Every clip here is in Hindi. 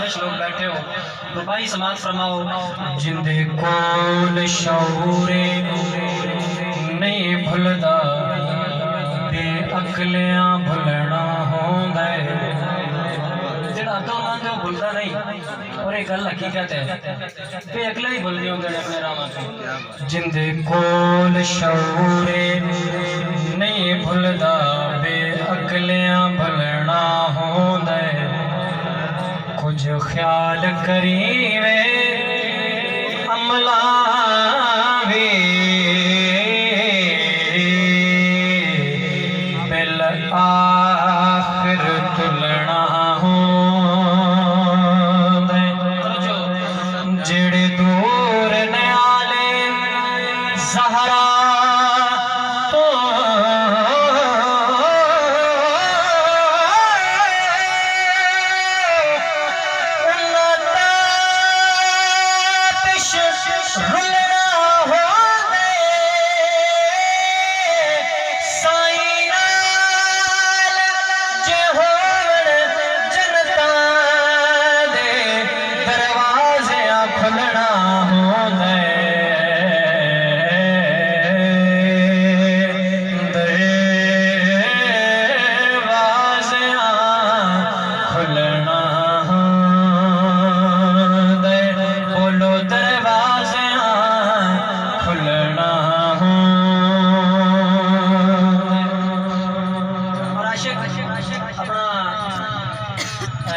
खामोश लोग बैठे हो, रुबाई समात फरमाओ। जिंदे कोल शऊरे नहीं भुलदा बे अकलियां भुलना होंदा है। जिहड़ा अकल मंद है भुलदा नहीं, और एक गल हकीकत है बे अकल ही भुलदे होंदे ने अपने राह ते। जिंदे कोल शऊरे नहीं भुलदा बे अकलियां भुलना होंदा है। कुछ ख्याल करीवे अमला वे बिल आखिर तुलना होंदा है। जेड़े दूर ने आले ज़हरा तो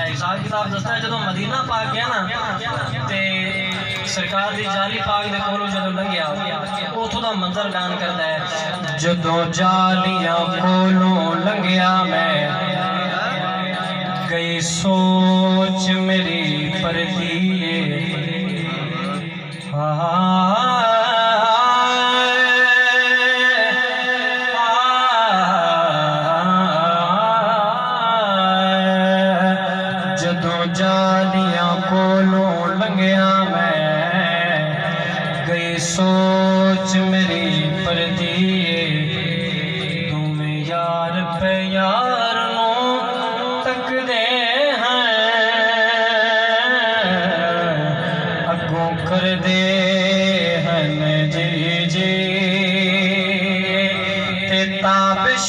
हिसाब किताब दसदा है। जदों मदीना पाक गया ना ते सरकार दी जाली पाक दे कोलों जदों लंघिया उथों दा मंजर बयान करदा है। जदों जालियां कोलों लंघिया मैं गई सोच मेरी परदी जालियां कोलों लंघिया मैं गई सोच मेरी परदी। तुम यार पे यार नो तकदे हैं अगों कर दे हैं जी जी ते ताबिश